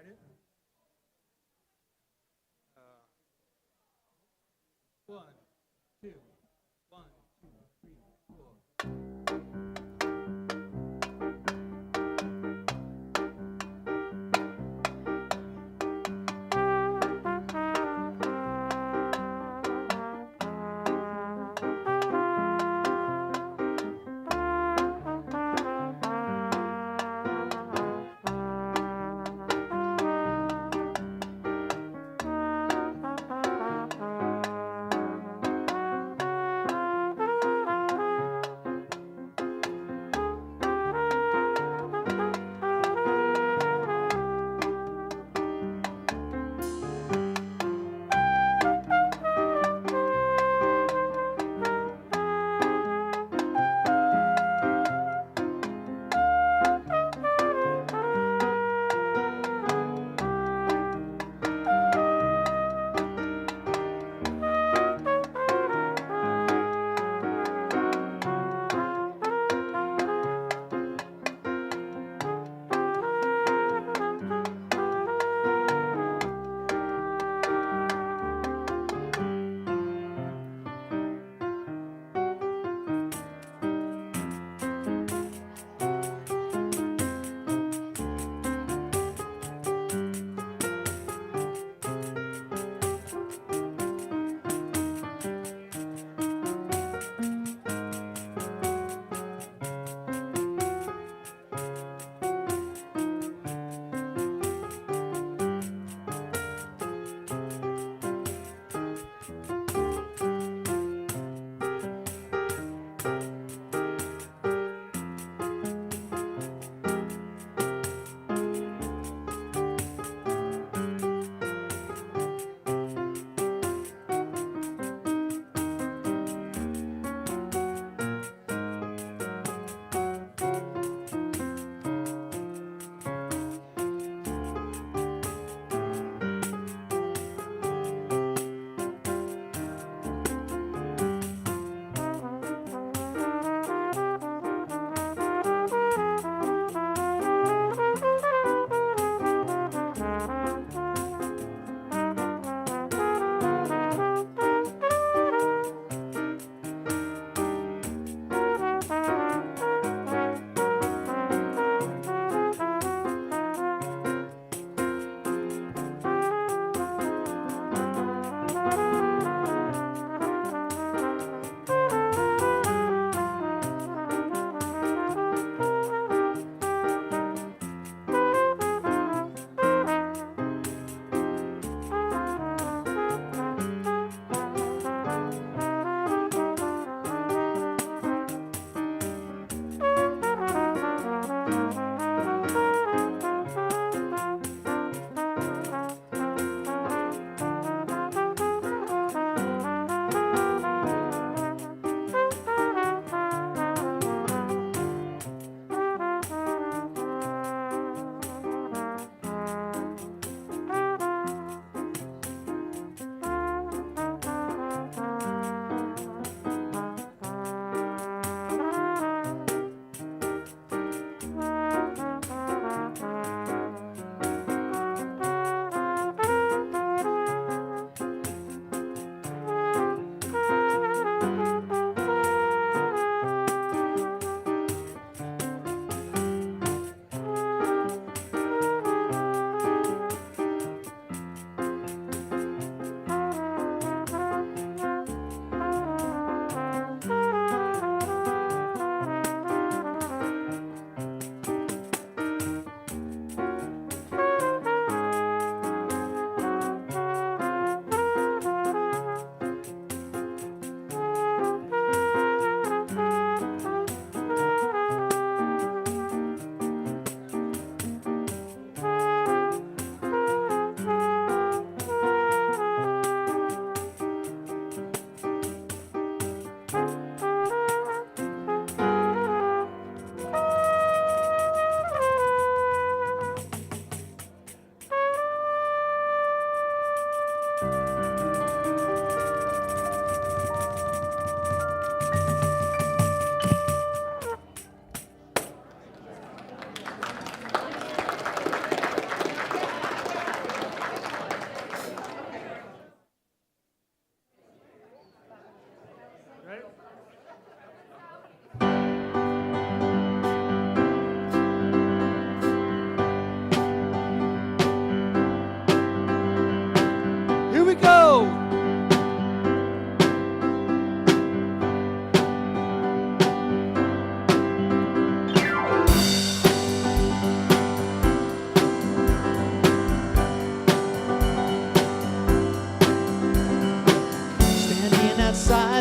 it. Uh, one, two, one, two, three, four.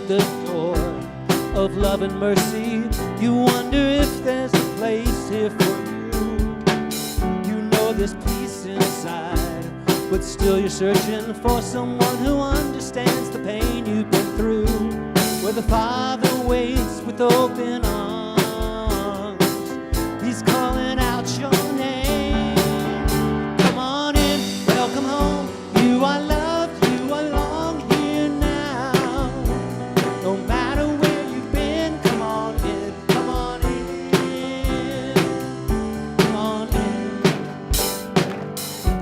at the door of love and mercy. You wonder if there's a place here for you. You know there's peace inside, but still you're searching for someone who understands the pain you've been through. Where the Father waits with open arms, He's calling out your name. Come on in, welcome home. You are loved, you belong here now. No matter where you've been, come on in, come on in, come on in.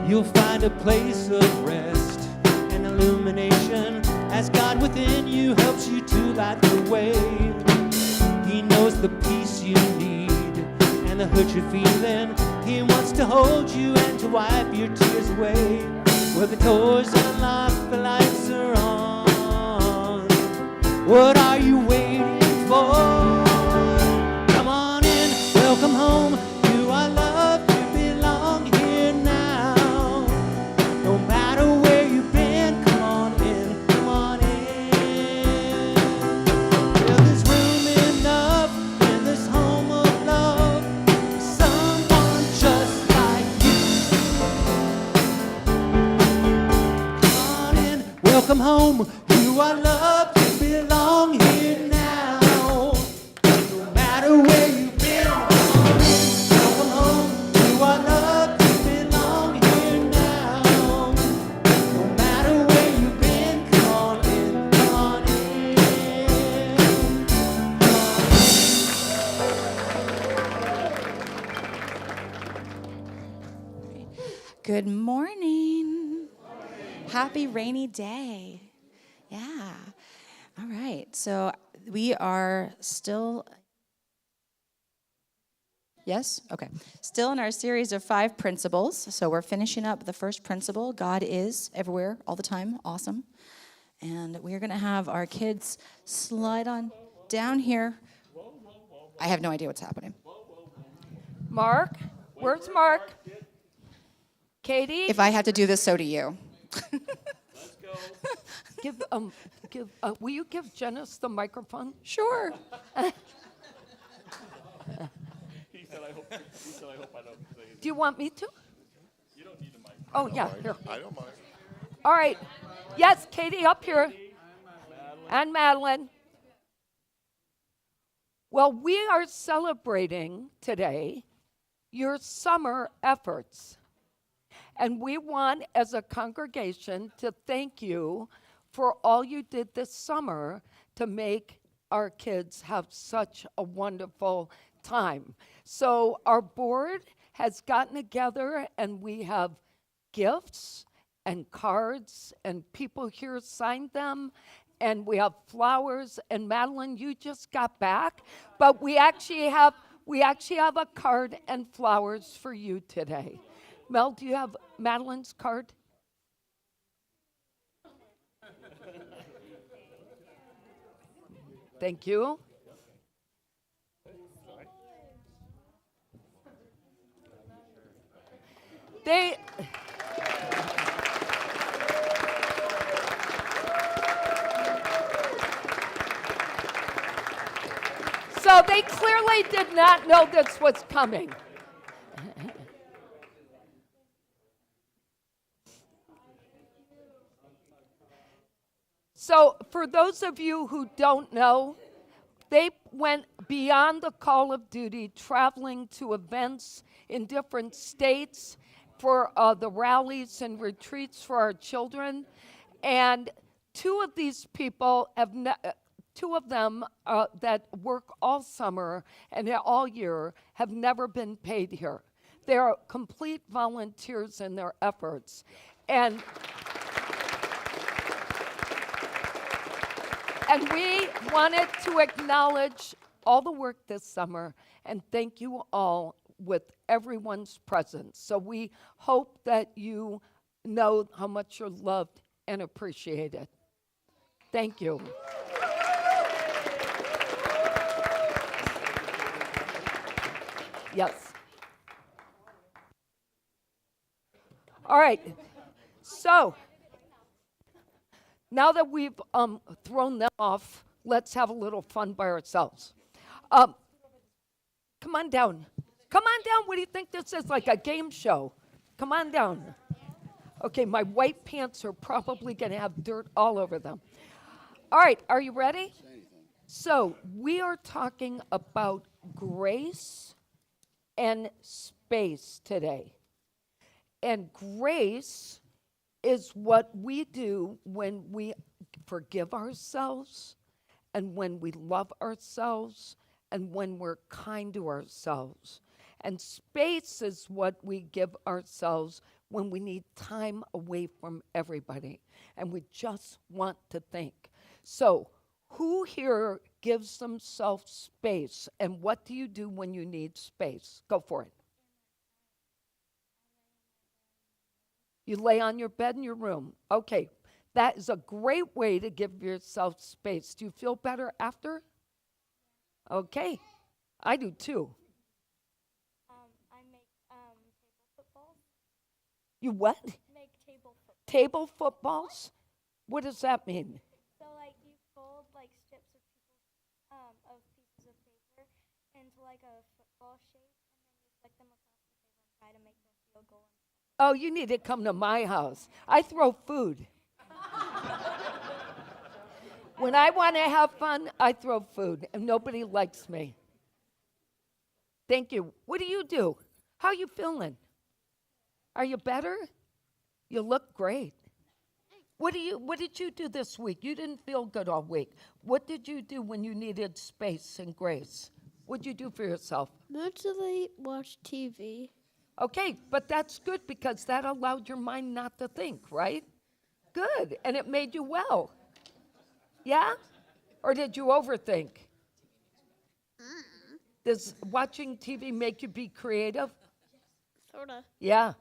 You'll find a place of rest and illumination as God within you helps you to light the way. He knows the peace you need and the hurt you're feeling. He wants to hold you and to wipe your tears away. Where the doors are unlocked, the lights are on. What are you waiting for? Come on in, welcome home. You are loved, you belong here now. No matter where you've been, come on in, come on in. Well, there's room enough in this home of love for someone just like you. Come on in, welcome home. You are loved, you belong here now. No matter where you've been, come on in, welcome home. You are loved, you belong here now. No matter where you've been, come on in, come on in. Good morning. Happy rainy day. Yeah. All right. So we are still. Yes? Okay. Still in our series of 5 principles. So we're finishing up the first principle. God is everywhere, all the time. Awesome. And we're going to have our kids slide on down here. I have no idea what's happening. Mark? Where's Mark? Katie? If I had to do this, so do you. Will you give Janice the microphone? Sure. He said, I hope I don't say it. Do you want me to? You don't need a mic. Oh, yeah, here. I don't mind. All right. Yes, Katie, up here. And Madeline. Well, we are celebrating today your summer efforts. And we want, as a congregation, to thank you for all you did this summer to make our kids have such a wonderful time. So our board has gotten together and we have gifts and cards and people here signed them and we have flowers. And Madeline, you just got back, but we actually have a card and flowers for you today. Mel, do you have Madeline's card? Thank you. So they clearly did not know this was coming. So for those of you who don't know, they went beyond the call of duty, traveling to events in different states for the rallies and retreats for our children. And two of them that work all summer and all year have never been paid here. They are complete volunteers in their efforts. And we wanted to acknowledge all the work this summer and thank you all with everyone's presence. So we hope that you know how much you're loved and appreciated. Thank you. Yes. All right. So now that we've thrown them off let's have a little fun by ourselves. Come on down. Come on down. What do you think this is, like a game show? Come on down. Okay, my white pants are probably going to have dirt all over them. All right, are you ready? So we are talking about grace and space today. And grace is what we do when we forgive ourselves and when we love ourselves and when we're kind to ourselves. And space is what we give ourselves when we need time away from everybody and we just want to think. So, who here gives themselves space, and what do you do when you need space? Go for it. You lay on your bed in your room. Okay, that is a great way to give yourself space. Do you feel better after? Okay, I do too. I make table footballs. You what? Make table footballs. Table footballs? What does that mean? So like you fold like strips of pieces of paper into like a football shape, and then you flick them across the table and try to make them feel goal. Oh, you need to come to my house. I throw food. When I want to have fun, I throw food, and nobody likes me. Thank you. What do you do? How are you feeling? Are you better? You look great. What did you do this week? You didn't feel good all week. What did you do when you needed space and grace? What did you do for yourself? Mostly watch TV. Okay, but that's good because that allowed your mind not to think, right? Good, and it made you well. Yeah? Or did you overthink? Does watching TV make you be creative? Sorta. Yeah.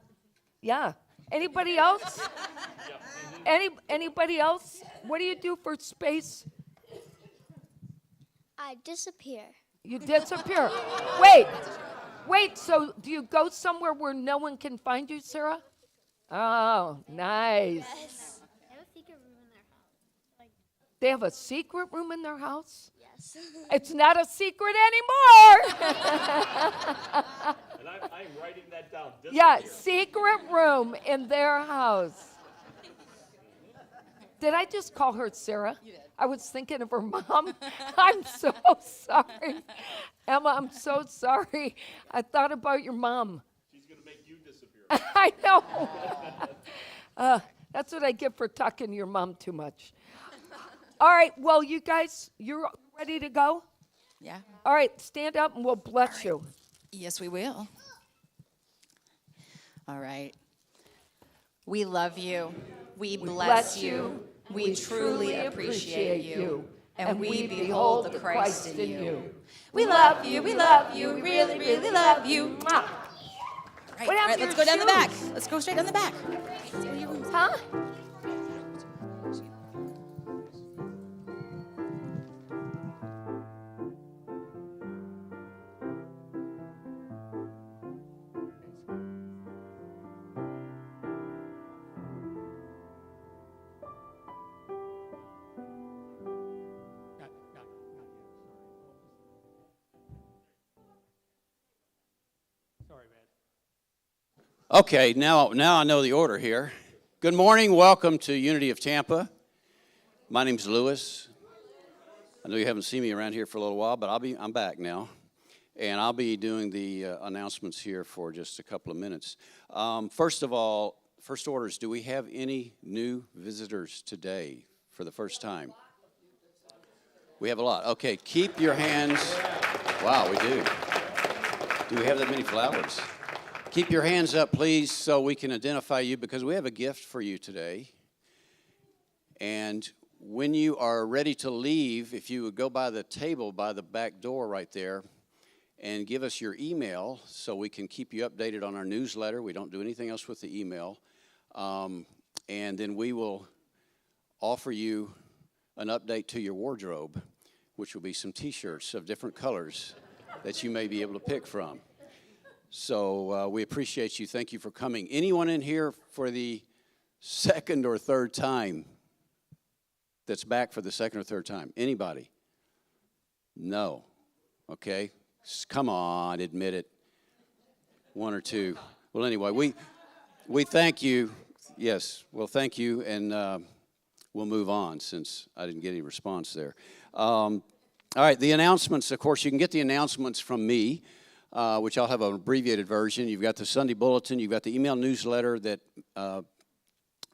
Yeah. Anybody else? Anybody else? What do you do for space? I disappear. You disappear. Wait, so do you go somewhere where no one can find you, Sarah? Oh, nice. Yes. I have a secret room in their house. They have a secret room in their house? Yes. It's not a secret anymore. And I'm writing that down. Yeah, secret room in their house. Did I just call her Sarah? You did. I was thinking of her mom. I'm so sorry. Emma, I'm so sorry. I thought about your mom. She's going to make you disappear. I know. That's what I get for talking to your mom too much. All right, well, you guys, you're ready to go? Yeah. All right, stand up and we'll bless you. Yes, we will. All right. We love you. We bless you. We truly appreciate you. And we behold the Christ in you. We love you. We love you. We really, really love you. Mwah. All right, What happened let's to go your down the back. shoes? Let's go straight down the back. Huh? Okay, now I know the order here. Good morning, welcome to Unity of Tampa. My name's Lewis. I know you haven't seen me around here for a little while, but I'm back now. And I'll be doing the announcements here for just a couple of minutes. First of all, first orders, do we have any new visitors today for the first time? We have a lot. Okay, keep your hands. Wow, we do. Do we have that many flowers? Keep your hands up, please, so we can identify you, because we have a gift for you today. And when you are ready to leave, if you would go by the table by the back door right there and give us your email so we can keep you updated on our newsletter. We don't do anything else with the email. And then we will offer you an update to your wardrobe, which will be some T-shirts of different colors that you may be able to pick from. So we appreciate you. Thank you for coming. Anyone in here for the second or third time that's back for the second or third time? Anybody? No. Okay? Come on, admit it. One or two. Well, anyway, we thank you. Yes, well, thank you, and we'll move on since I didn't get any response there. All right, the announcements, of course, you can get the announcements from me, which I'll have an abbreviated version. You've got the Sunday bulletin. You've got the email newsletter that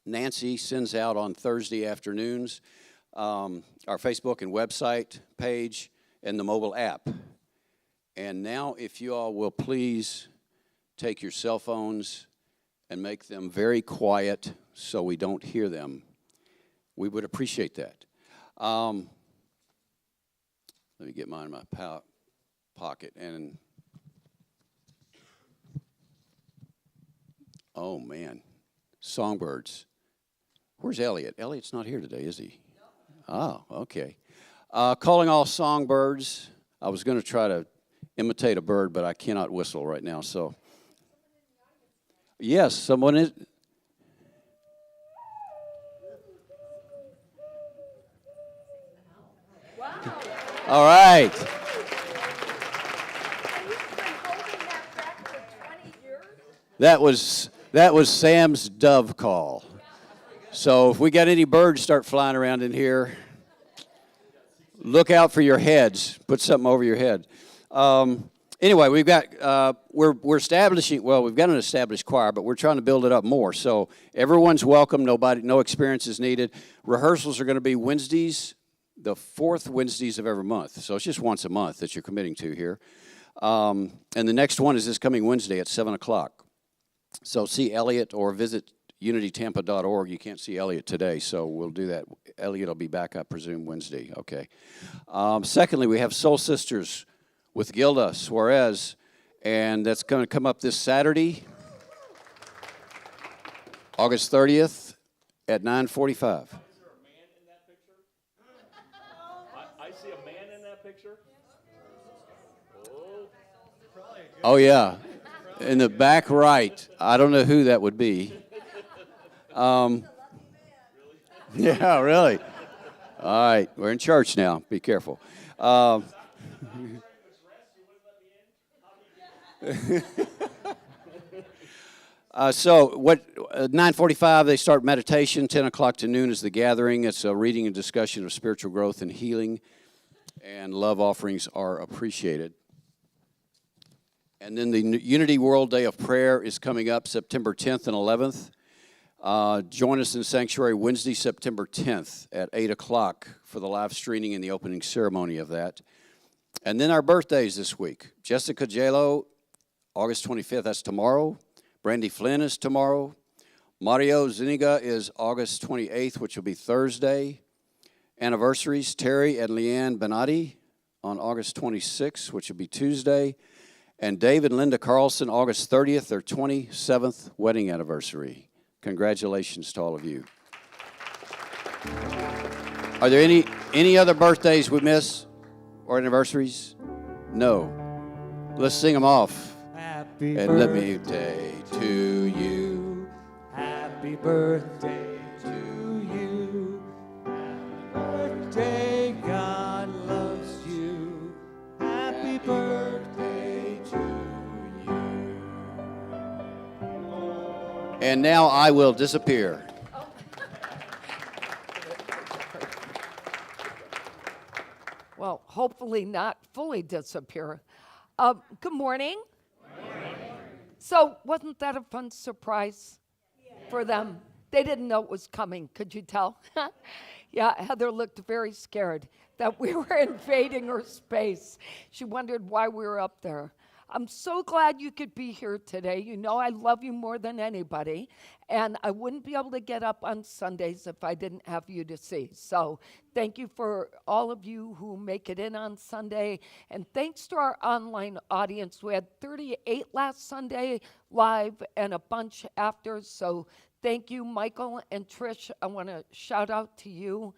Nancy sends out on Thursday afternoons, our Facebook and website page, and the mobile app. And now, if you all will please take your cell phones and make them very quiet so we don't hear them, we would appreciate that. Let me get mine in my pocket. And oh, man, songbirds. Where's Elliot? Elliot's not here today, is he? Oh, okay. Calling all songbirds. I was going to try to imitate a bird, but I cannot whistle right now, so. Yes, someone is. Wow. All right. And you've been holding that back for 20 years? That was Sam's dove call. So if we got any birds start flying around in here, look out for your heads. Put something over your head. Anyway, we've got we're establishing. Well, we've got an established choir, but we're trying to build it up more. So everyone's welcome. No experience is needed. Rehearsals are going to be Wednesdays, the fourth Wednesdays of every month. So it's just once a month that you're committing to here. And the next one is this coming Wednesday at 7:00. So see Elliot or visit unitytampa.org. You can't see Elliot today, so we'll do that. Elliot will be back, I presume, Wednesday. Okay. Secondly, we have Soul Sisters with Gilda Suarez, and that's going to come up this Saturday, August 30th at 9:45. Is there a man in that picture? I see a man in that picture. Oh, yeah. In the back right. I don't know who that would be. Yeah, really. All right, we're in church now. Be careful. So what? 9:45 they start meditation. 10:00 to noon is the gathering. It's a reading and discussion of spiritual growth and healing, and love offerings are appreciated. And then the Unity World Day of Prayer is coming up September 10th and 11th. Join us in Sanctuary Wednesday, September 10th at 8:00 for the live streaming and the opening ceremony of that. And then our birthdays this week. Jessica J-Lo, August 25th, that's tomorrow. Brandy Flynn is tomorrow. Mario Zuniga is August 28th, which will be Thursday. Anniversaries, Terry and Leanne Benatti on August 26th, which will be Tuesday. And Dave and Linda Carlson, August 30th, their 27th wedding anniversary. Congratulations to all of you. Are there any other birthdays we miss or anniversaries? No. Let's sing them off. Happy And let me say to you, happy birthday to you. Happy birthday, God loves you. Happy birthday to you. and now I will disappear. Well, hopefully not fully disappear. Good morning. So wasn't that a fun surprise for them? They didn't know it was coming. Could you tell? Yeah, Heather looked very scared that we were invading her space. She wondered why we were up there. I'm so glad you could be here today. You know I love you more than anybody, and I wouldn't be able to get up on Sundays if I didn't have you to see. So thank you for all of you who make it in on Sunday, and thanks to our online audience. We had 38 last Sunday live and a bunch after, so thank you, Michael and Trish. I want to shout out to you.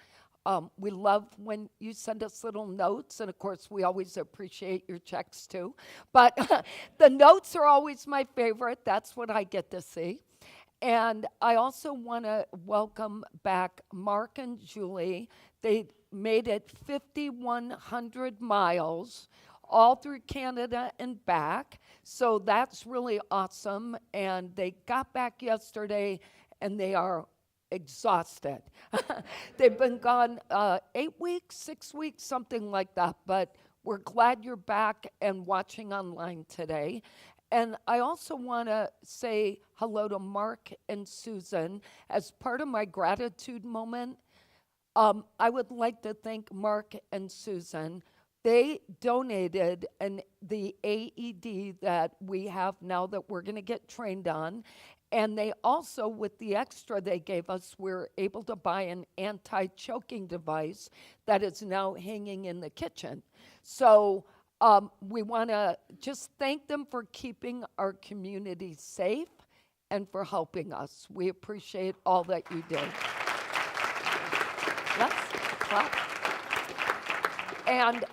We love when you send us little notes, and of course, we always appreciate your checks too. But the notes are always my favorite. That's what I get to see. And I also want to welcome back Mark and Julie. They made it 5,100 miles all through Canada and back. So that's really awesome. And they got back yesterday and they are exhausted. They've been gone 8 weeks, 6 weeks, something like that. But we're glad you're back and watching online today. And I also want to say hello to Mark and Susan. As part of my gratitude moment, I would like to thank Mark and Susan. They donated the AED that we have now that we're going to get trained on. And they also, with the extra they gave us, we're able to buy an anti-choking device that is now hanging in the kitchen. So we want to just thank them for keeping our community safe and for helping us. We appreciate all that you did. Let's clap. And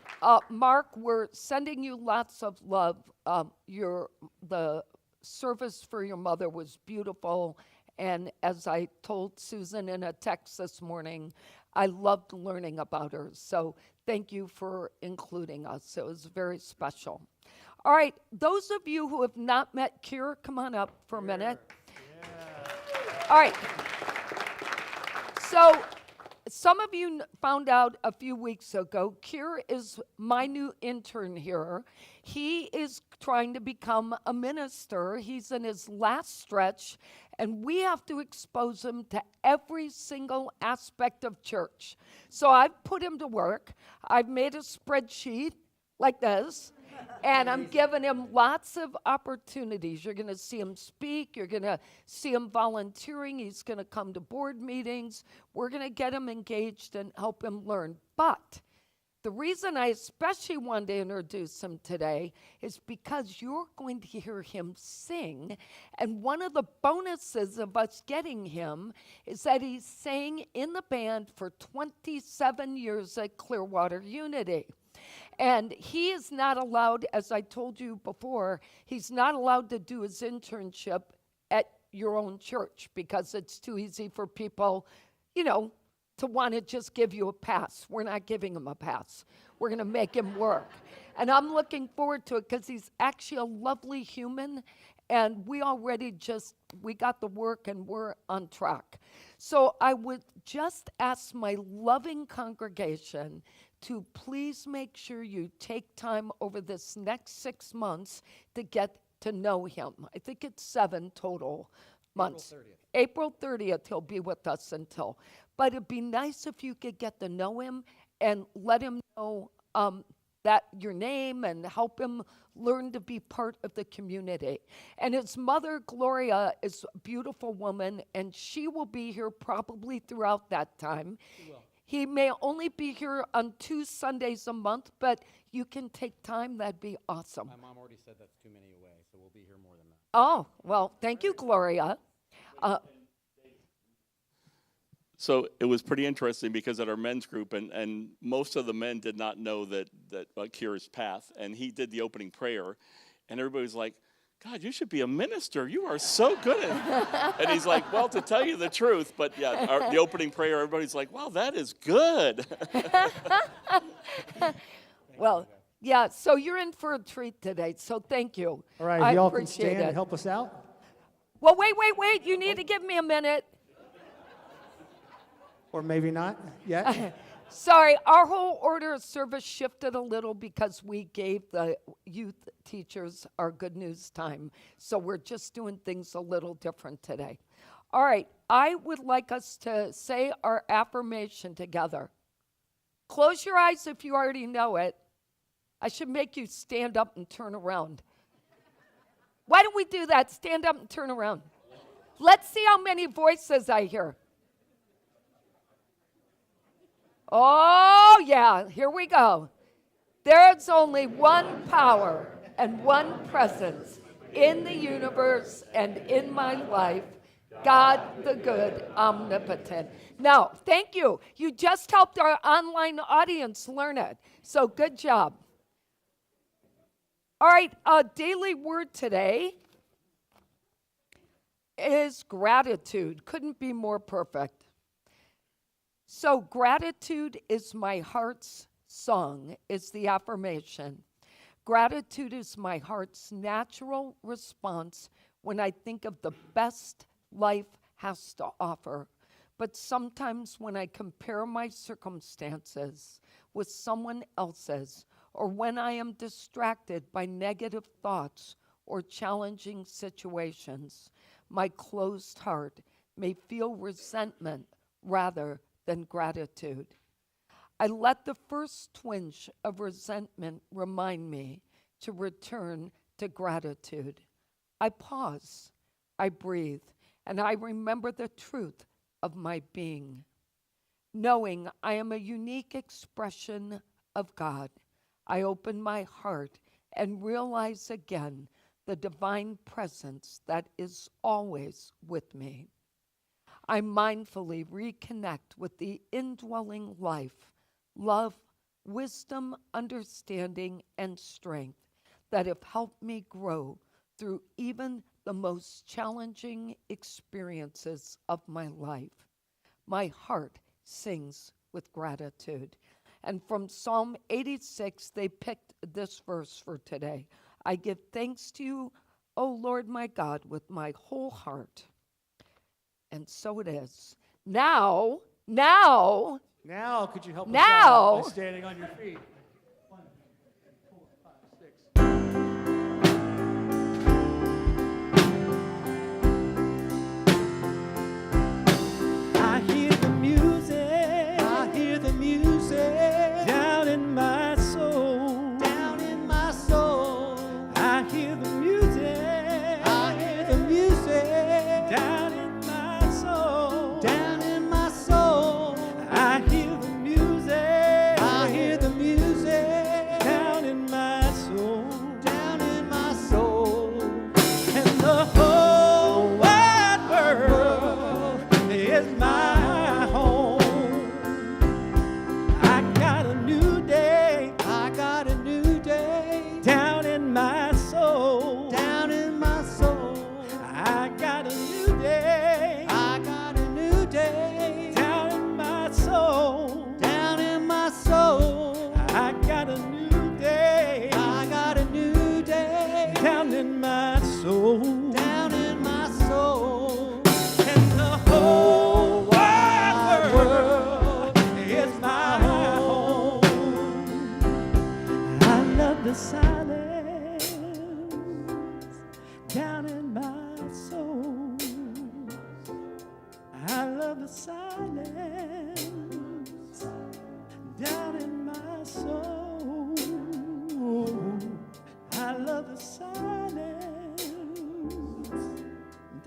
Mark, we're sending you lots of love. The service for your mother was beautiful. And as I told Susan in a text this morning, I loved learning about her. So thank you for including us. It was very special. All right, those of you who have not met Kira, come on up for a minute. All right. So some of you found out a few weeks ago, Kira is my new intern here. He is trying to become a minister. He's in his last stretch, and we have to expose him to every single aspect of church. So I've put him to work. I've made a spreadsheet like this, and I'm giving him lots of opportunities. You're going to see him speak. You're going to see him volunteering. He's going to come to board meetings. We're going to get him engaged and help him learn. But the reason I especially wanted to introduce him today is because you're going to hear him sing. And one of the bonuses of us getting him is that he's sang in the band for 27 years at Clearwater Unity. And he is not allowed, as I told you before, he's not allowed to do his internship at your own church because it's too easy for people, to want to just give you a pass. We're not giving him a pass. We're going to make him work. And I'm looking forward to it because he's actually a lovely human. And we got the work and we're on track. So I would just ask my loving congregation to please make sure you take time over this next 6 months to get to know him. I think it's 7 total months. April 30th, he'll be with us until. But it'd be nice if you could get to know him and let him know that your name and help him learn to be part of the community. And his mother, Gloria, is a beautiful woman, and she will be here probably throughout that time. She will. He may only be here on 2 Sundays a month, but you can take time. That'd be awesome. My mom already said that's too many away, so we'll be here more than that. Oh, well, thank you, Gloria. So it was pretty interesting because at our men's group, and most of the men did not know that Kira's path, and he did the opening prayer, and everybody was like, God, you should be a minister. You are so good at it. And he's like, well, to tell you the truth, but yeah, the opening prayer, everybody's like, wow, that is good. Well, yeah, so you're in for a treat today, so thank you. All right, I y'all can appreciate stand it. and help us out. Well, wait. You need to give me a minute. Or maybe not yet. Sorry, our whole order of service shifted a little because we gave the youth teachers our good news time. So we're just doing things a little different today. All right, I would like us to say our affirmation together. Close your eyes if you already know it. I should make you stand up and turn around. Why don't we do that? Stand up and turn around. Let's see how many voices I hear. Oh, yeah, here we go. There's only one power and one presence in the universe and in my life, God the good, omnipotent. Now, thank you. You just helped our online audience learn it. So good job. All right, a daily word today is gratitude. Couldn't be more perfect. So gratitude is my heart's song, is the affirmation. Gratitude is my heart's natural response when I think of the best life has to offer. But sometimes when I compare my circumstances with someone else's, or when I am distracted by negative thoughts or challenging situations, my closed heart may feel resentment rather than gratitude. I let the first twinge of resentment remind me to return to gratitude. I pause, I breathe, and I remember the truth of my being. Knowing I am a unique expression of God, I open my heart and realize again the divine presence that is always with me. I mindfully reconnect with the indwelling life, love, wisdom, understanding, and strength that have helped me grow through even the most challenging experiences of my life. My heart sings with gratitude. And from Psalm 86, they picked this verse for today. I give thanks to you, O Lord my God, with my whole heart. And so it is. Now, Now, could you help us Now. out by standing on your feet? 1, 2, 3, 4, 5, 6. I hear the music. I hear the music. Down in my soul. Down in my soul. I hear the music. I hear the music. Down in my soul. Down in my soul. I hear the music. I hear the music. Down in my soul. Down in my soul. And the whole wide world is my home. I got a new day. I got a new day. Down in my soul. Down in my soul. I got a new day. I got a new day. Down in my soul. Down in my soul. I got a new day. I got a new day. Down in my soul. Down in my soul. And the whole wide world is my home. I love the silence down in my soul. I love the silence down in my soul. I love the silence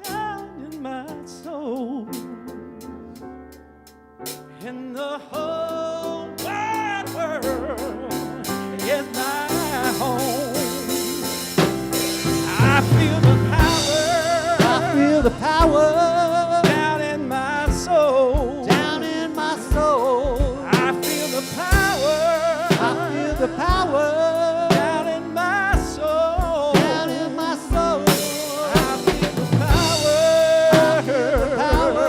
down in my soul. And the whole wide world is my home. I feel the power. I feel the power down in my soul. Down in my soul. I feel the power. I feel the power down in my soul. Down in my soul. I feel the power. I feel the power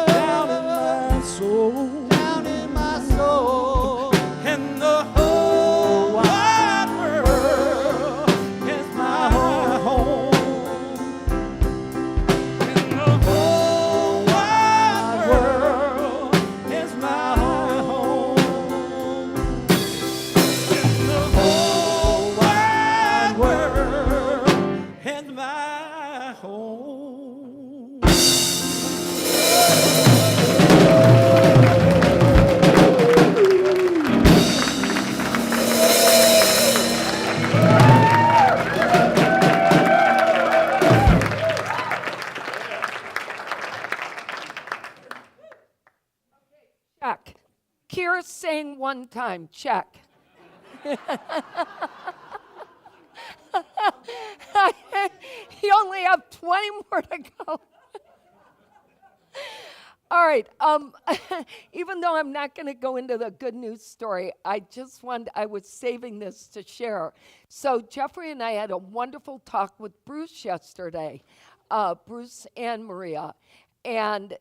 down in my soul. Down in my soul. And the whole wide world is my home. And the whole wide world is my home. And the whole wide world is my home. check. Kira saying one time, check. You only have 20 more to go. All right. Even though I'm not going to go into the good news story, I was saving this to share. So Jeffrey and I had a wonderful talk with Bruce yesterday. Bruce and Maria. And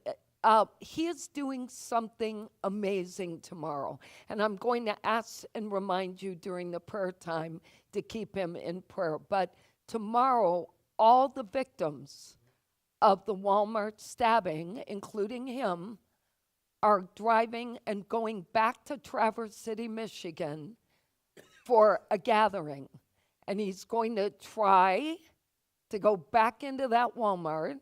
he is doing something amazing tomorrow. And I'm going to ask and remind you during the prayer time to keep him in prayer. But tomorrow, all the victims of the Walmart stabbing, including him, are driving and going back to Traverse City, Michigan for a gathering. And he's going to try to go back into that Walmart,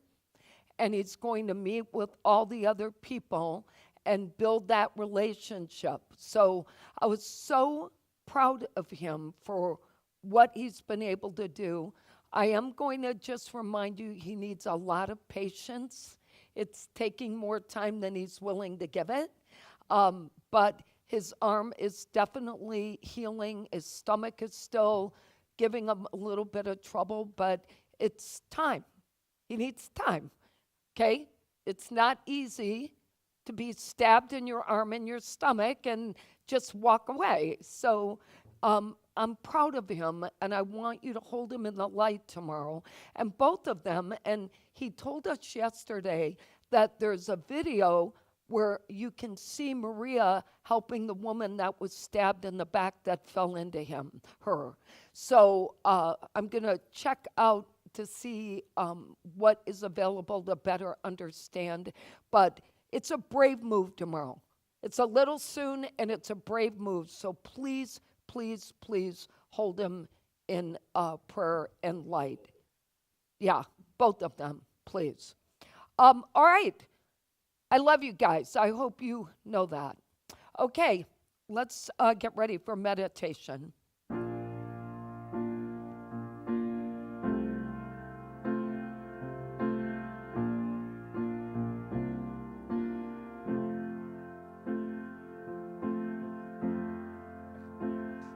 and he's going to meet with all the other people and build that relationship. So I was so proud of him for what he's been able to do. I am going to just remind you, he needs a lot of patience. It's taking more time than he's willing to give it. But his arm is definitely healing. His stomach is still giving him a little bit of trouble, but it's time. He needs time, okay? It's not easy to be stabbed in your arm and your stomach and just walk away. So I'm proud of him, and I want you to hold him in the light tomorrow. And both of them, and he told us yesterday that there's a video where you can see Maria helping the woman that was stabbed in the back that fell into her. So I'm going to check out to see what is available to better understand. But it's a brave move tomorrow. It's a little soon, and it's a brave move. So please, please, please hold him in prayer and light. Yeah, both of them, please. All right. I love you guys. I hope you know that. Okay, let's get ready for meditation.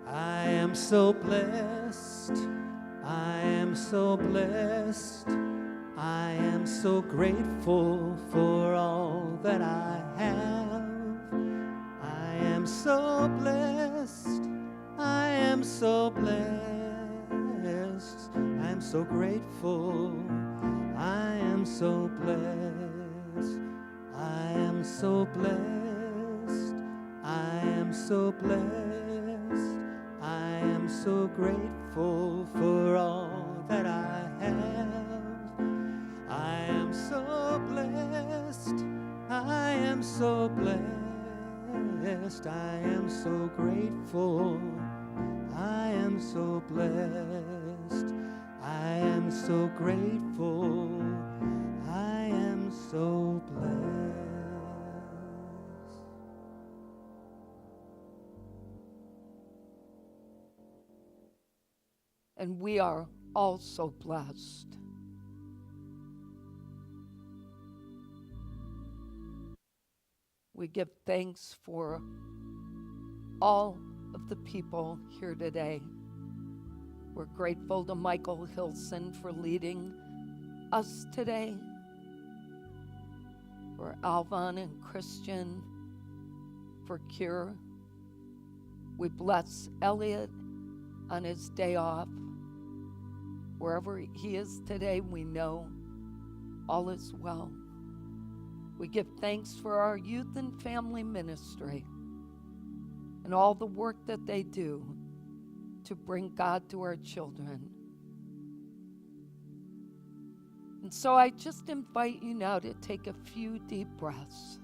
I am so blessed. I am so blessed. I am so grateful for all that I have. I am so blessed. I am so blessed. I am so grateful. I am so blessed. I am so blessed. I am so blessed. I am so grateful for all that I have. I am so blessed. I am so blessed. I am so grateful. I am so blessed. I am so grateful. I am so blessed. And we are all so blessed. We give thanks for all of the people here today. We're grateful to Michael Hilson for leading us today, for Alvin and Christian for Cure. We bless Elliot on his day off. Wherever he is today, we know all is well. We give thanks for our youth and family ministry and all the work that they do to bring God to our children. And so I just invite you now to take a few deep breaths,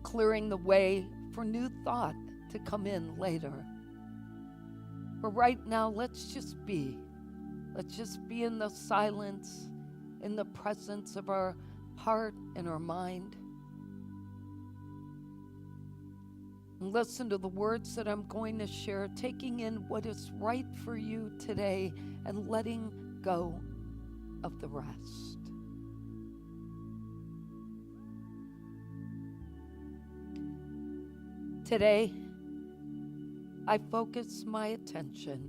clearing the way for new thought to come in later. But right now, let's just be. Let's just be in the silence, in the presence of our heart and our mind. And listen to the words that I'm going to share, taking in what is right for you today and letting go of the rest. Today, I focus my attention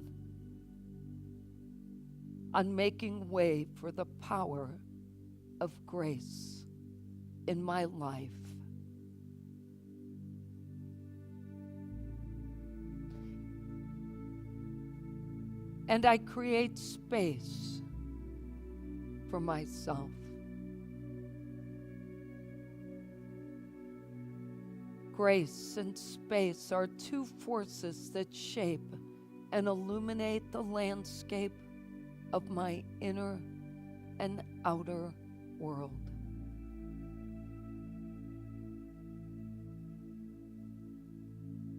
on making way for the power of grace in my life. And I create space for myself. Grace and space are two forces that shape and illuminate the landscape of my inner and outer world.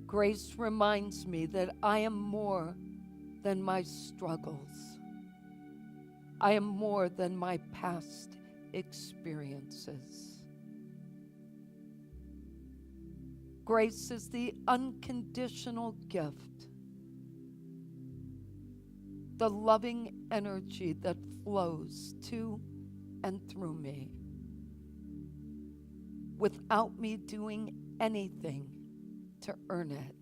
Grace reminds me that I am more than my struggles. I am more than my past experiences. Grace is the unconditional gift, the loving energy that flows to and through me without me doing anything to earn it.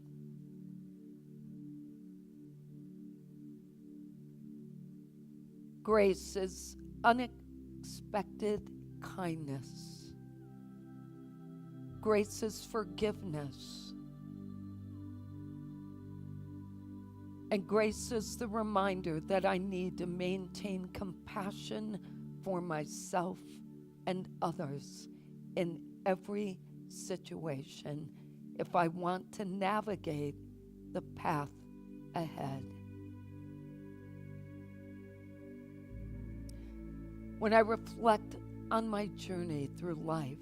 Grace is unexpected kindness. Grace is forgiveness. And grace is the reminder that I need to maintain compassion for myself and others in every situation if I want to navigate the path ahead. When I reflect on my journey through life,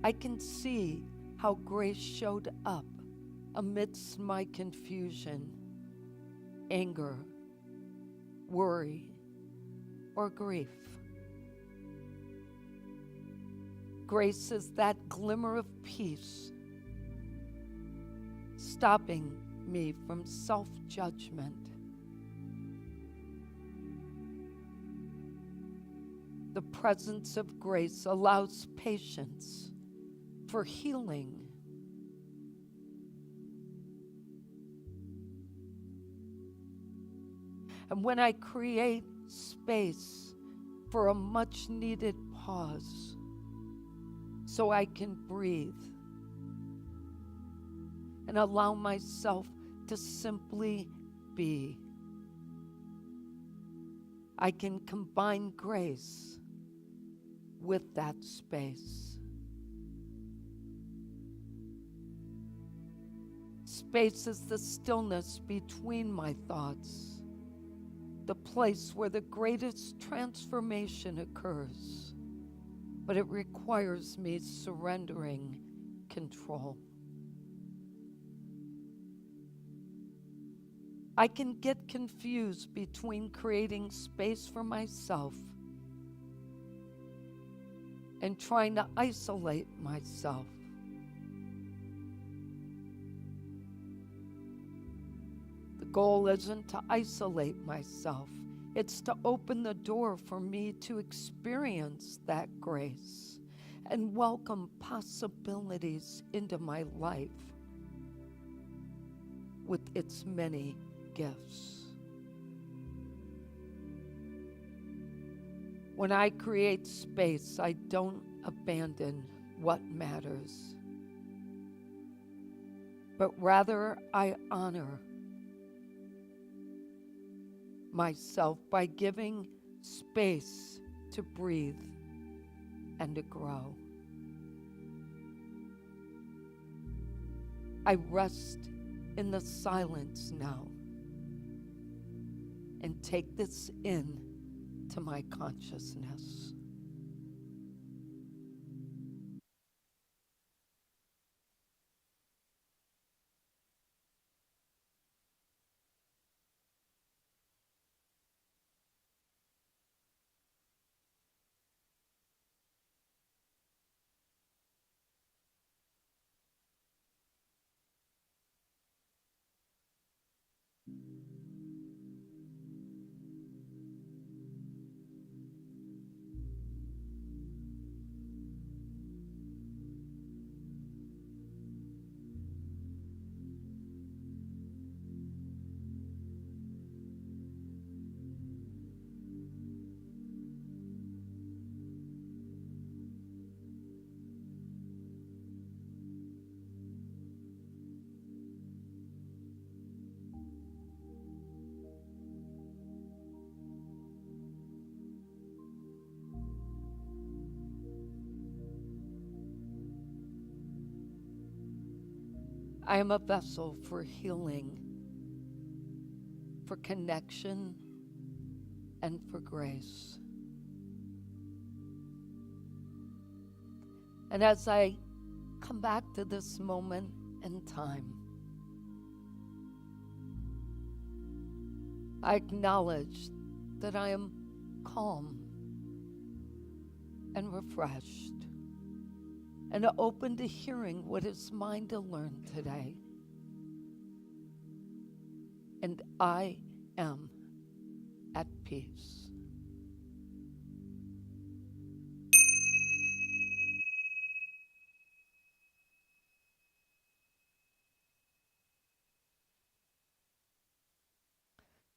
I can see how grace showed up amidst my confusion, anger, worry, or grief. Grace is that glimmer of peace, stopping me from self-judgment. The presence of grace allows patience for healing. And when I create space for a much needed pause so I can breathe and allow myself to simply be, I can combine grace with that space. Space is the stillness between my thoughts, the place where the greatest transformation occurs, but it requires me surrendering control. I can get confused between creating space for myself and trying to isolate myself. The goal isn't to isolate myself. It's to open the door for me to experience that grace and welcome possibilities into my life with its many gifts. When I create space, I don't abandon what matters, but rather I honor myself by giving space to breathe and to grow. I rest in the silence now and take this in to my consciousness. I am a vessel for healing, for connection, and for grace. And as I come back to this moment in time, I acknowledge that I am calm and refreshed and open to hearing what is mine to learn today. And I am at peace.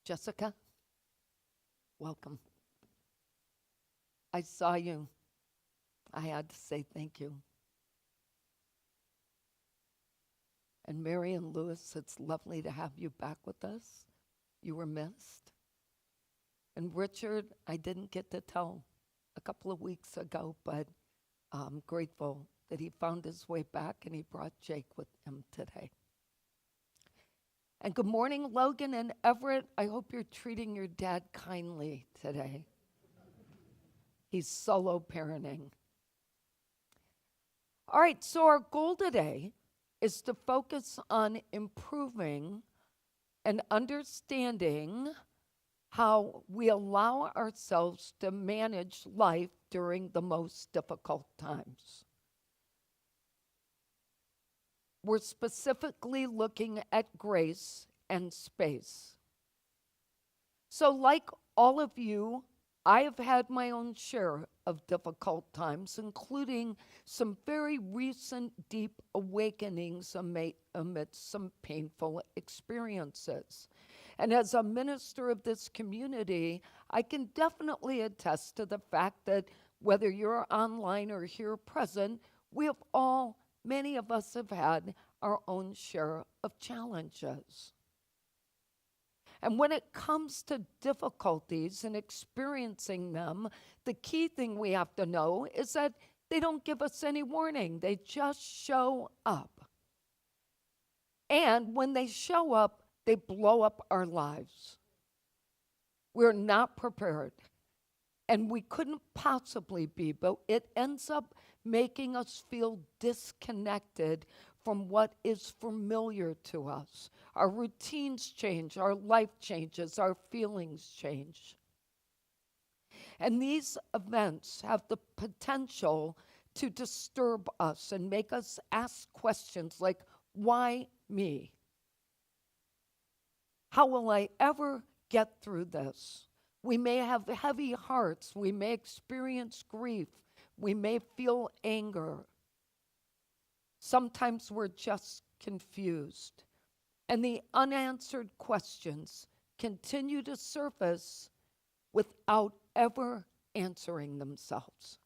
Jessica, welcome. I saw you. I had to say thank you. And Mary and Lewis, it's lovely to have you back with us. You were missed. And Richard, I didn't get to tell a couple of weeks ago, but I'm grateful that he found his way back and he brought Jake with him today. And good morning, Logan and Everett. I hope you're treating your dad kindly today. He's solo parenting. All right, so our goal today is to focus on improving and understanding how we allow ourselves to manage life during the most difficult times. We're specifically looking at grace and space. So like all of you, I have had my own share of difficult times, including some very recent deep awakenings amidst some painful experiences. And as a minister of this community, I can definitely attest to the fact that whether you're online or here present, many of us have had our own share of challenges. And when it comes to difficulties and experiencing them, the key thing we have to know is that they don't give us any warning. They just show up. And when they show up, they blow up our lives. We're not prepared. And we couldn't possibly be, but it ends up making us feel disconnected from what is familiar to us. Our routines change, our life changes, our feelings change. And these events have the potential to disturb us and make us ask questions like, why me? How will I ever get through this? We may have heavy hearts. We may experience grief. We may feel anger. Sometimes we're just confused. And the unanswered questions continue to surface without ever answering themselves.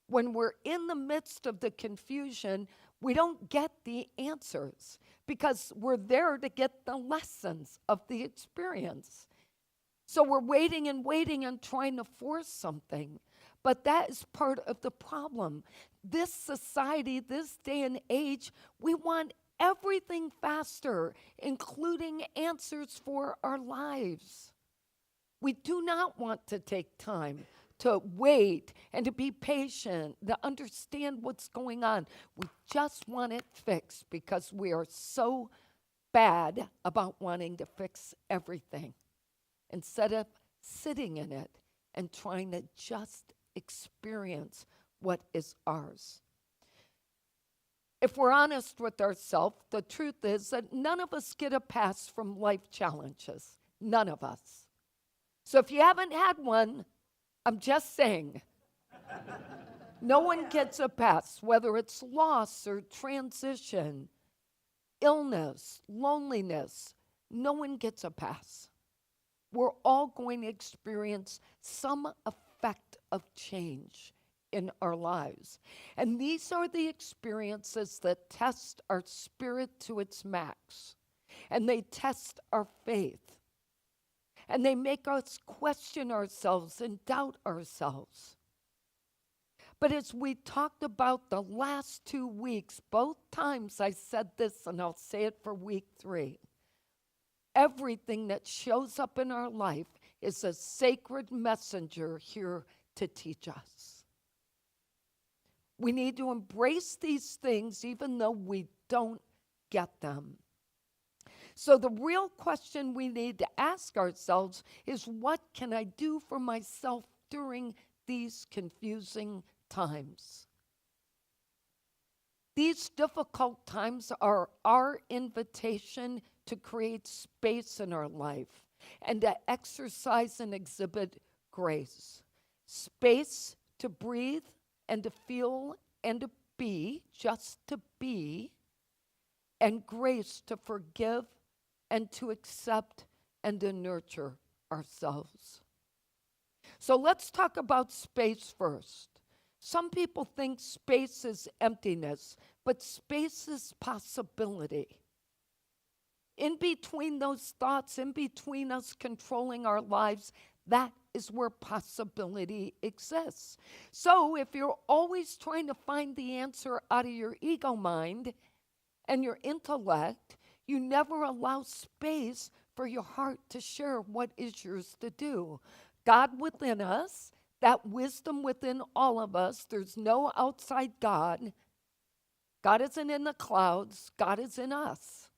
When we're in the midst of the confusion, we don't get the answers because we're there to get the lessons of the experience. So we're waiting and trying to force something. But that is part of the problem. This society, this day and age, we want everything faster, including answers for our lives. We do not want to take time to wait and to be patient, to understand what's going on. We just want it fixed because we are so bad about wanting to fix everything instead of sitting in it and trying to just experience what is ours. If we're honest with ourselves, the truth is that none of us get a pass from life challenges. None of us. So if you haven't had one, I'm just saying, no one gets a pass, whether it's loss or transition, illness, loneliness, no one gets a pass. We're all going to experience some effect of change in our lives. And these are the experiences that test our spirit to its max. And they test our faith. And they make us question ourselves and doubt ourselves. But as we talked about the last 2 weeks, both times I said this, and I'll say it for week 3. Everything that shows up in our life is a sacred messenger here to teach us. We need to embrace these things even though we don't get them. So the real question we need to ask ourselves is, what can I do for myself during these confusing times? These difficult times are our invitation to create space in our life and to exercise and exhibit grace. Space to breathe and to feel and to be, just to be, and grace to forgive and to accept and to nurture ourselves. So let's talk about space first. Some people think space is emptiness, but space is possibility. In between those thoughts, in between us controlling our lives, that is where possibility exists. So if you're always trying to find the answer out of your ego mind and your intellect, you never allow space for your heart to share what is yours to do. God within us, that wisdom within all of us, there's no outside God. God isn't in the clouds, God is in us.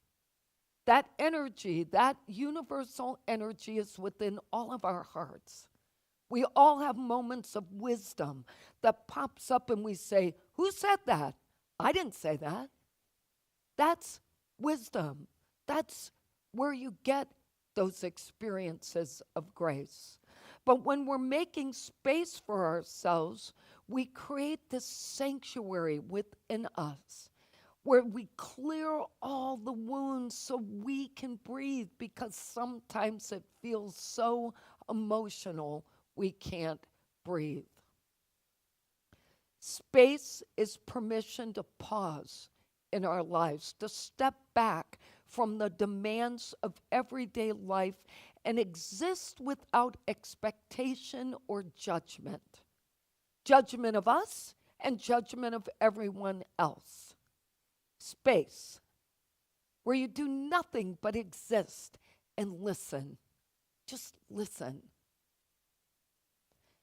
That energy, that universal energy is within all of our hearts. We all have moments of wisdom that pops up and we say, who said that? I didn't say that. That's wisdom. That's where you get those experiences of grace. But when we're making space for ourselves, we create this sanctuary within us where we clear all the wounds so we can breathe, because sometimes it feels so emotional we can't breathe. Space is permission to pause in our lives, to step back from the demands of everyday life and exist without expectation or judgment. Judgment of us and judgment of everyone else. Space, where you do nothing but exist and listen. Just listen.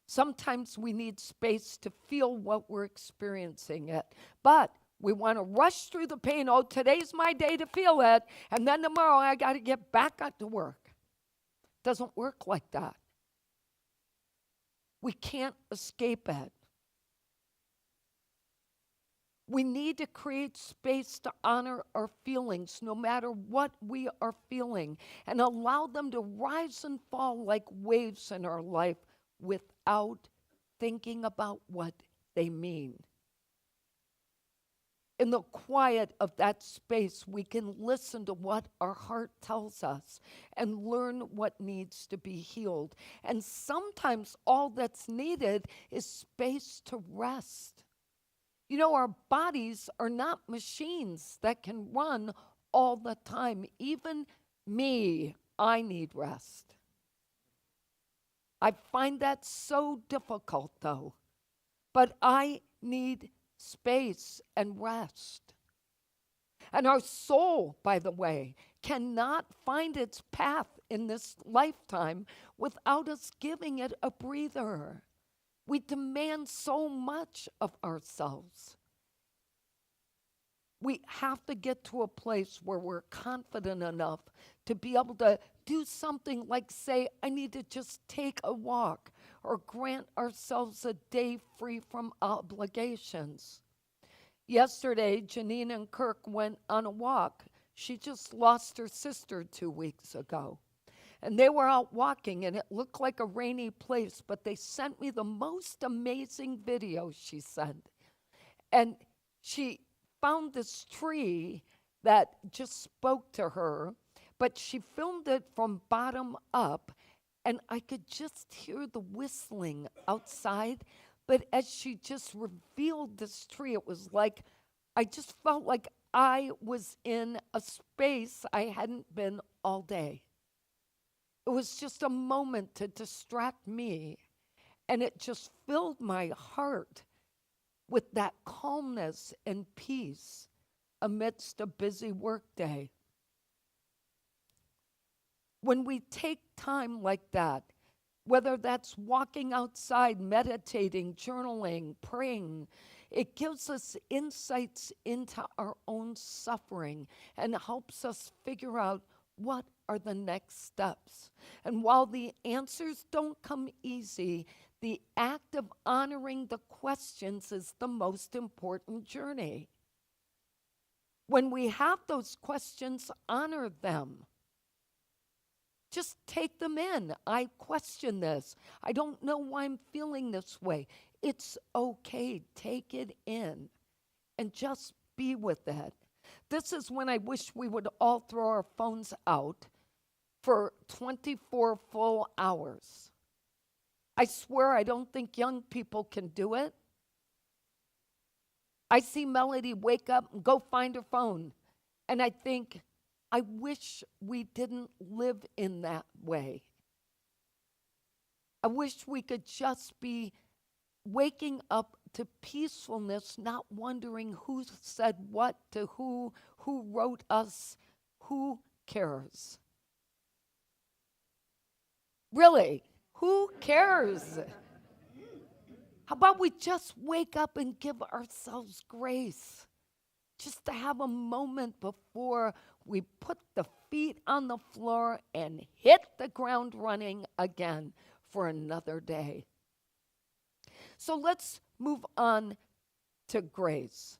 Sometimes we need space to feel what we're experiencing it, but we want to rush through the pain. Oh, today's my day to feel it, and then tomorrow I got to get back out to work. Doesn't work like that. We can't escape it. We need to create space to honor our feelings, no matter what we are feeling, and allow them to rise and fall like waves in our life without thinking about what they mean. In the quiet of that space, we can listen to what our heart tells us and learn what needs to be healed. And sometimes all that's needed is space to rest. You know, our bodies are not machines that can run all the time. Even me, I need rest. I find that so difficult, though. But I need space and rest. And our soul, by the way, cannot find its path in this lifetime without us giving it a breather. We demand so much of ourselves. We have to get to a place where we're confident enough to be able to do something like say, I need to just take a walk, or grant ourselves a day free from obligations. Yesterday, Janine and Kirk went on a walk. She just lost her sister 2 weeks ago. And they were out walking, and it looked like a rainy place, but they sent me the most amazing video she sent. And she found this tree that just spoke to her, but she filmed it from bottom up, and I could just hear the whistling outside. But as she just revealed this tree, it was like, I just felt like I was in a space I hadn't been all day. It was just a moment to distract me, and it just filled my heart with that calmness and peace amidst a busy workday. When we take time like that, whether that's walking outside, meditating, journaling, praying, it gives us insights into our own suffering and helps us figure out what are the next steps. And while the answers don't come easy, the act of honoring the questions is the most important journey. When we have those questions, honor them. Just take them in. I question this. I don't know why I'm feeling this way. It's okay. Take it in and just be with it. This is when I wish we would all throw our phones out for 24 full hours. I swear I don't think young people can do it. I see Melody wake up and go find her phone, and I think, I wish we didn't live in that way. I wish we could just be waking up to peacefulness, not wondering who said what to who wrote us, who cares? Really, who cares? How about we just wake up and give ourselves grace? Just to have a moment before we put the feet on the floor and hit the ground running again for another day. So let's move on to grace.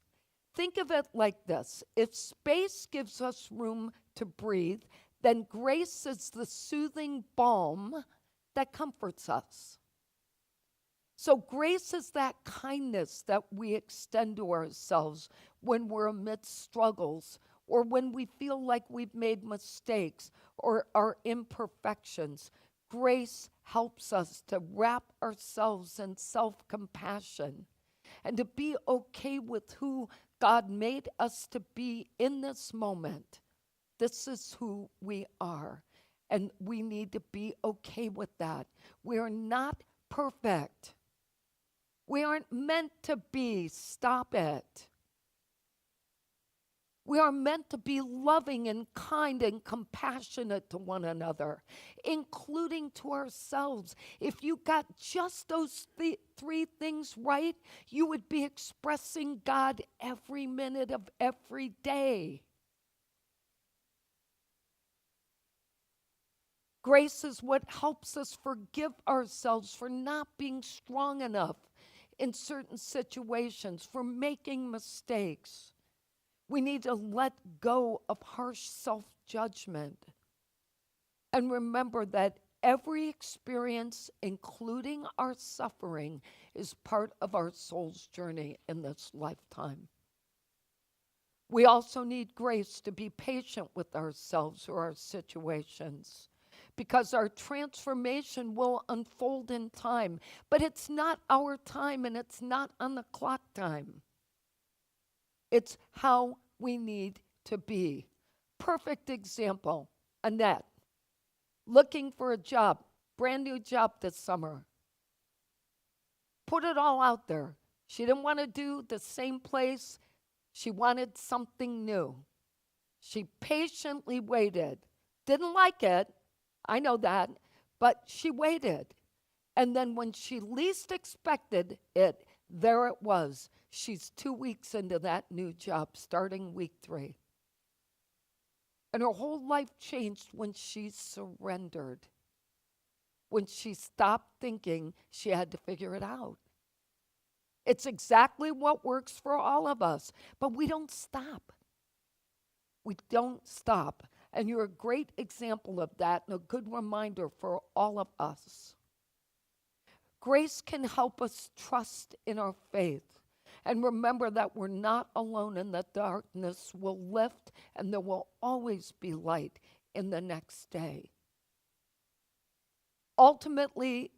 Think of it like this. If space gives us room to breathe, then grace is the soothing balm that comforts us. So grace is that kindness that we extend to ourselves when we're amidst struggles, or when we feel like we've made mistakes or our imperfections. Grace helps us to wrap ourselves in self-compassion and to be okay with who God made us to be in this moment. This is who we are, and we need to be okay with that. We are not perfect. We aren't meant to be. Stop it. We are meant to be loving and kind and compassionate to one another, including to ourselves. If you got just those three things right, you would be expressing God every minute of every day. Grace is what helps us forgive ourselves for not being strong enough in certain situations, for making mistakes. We need to let go of harsh self-judgment and remember that every experience, including our suffering, is part of our soul's journey in this lifetime. We also need grace to be patient with ourselves or our situations, because our transformation will unfold in time. But it's not our time, and it's not on the clock time. It's how we need to be. Perfect example, Annette, looking for a job, brand new job this summer. Put it all out there. She didn't want to do the same place. She wanted something new. She patiently waited. Didn't like it. I know that, but she waited. And then when she least expected it, there it was. She's 2 weeks into that new job, starting week 3. And her whole life changed when she surrendered, when she stopped thinking she had to figure it out. It's exactly what works for all of us, but we don't stop. We don't stop. And you're a great example of that and a good reminder for all of us. Grace can help us trust in our faith and remember that we're not alone and that darkness will lift and there will always be light in the next day. Ultimately,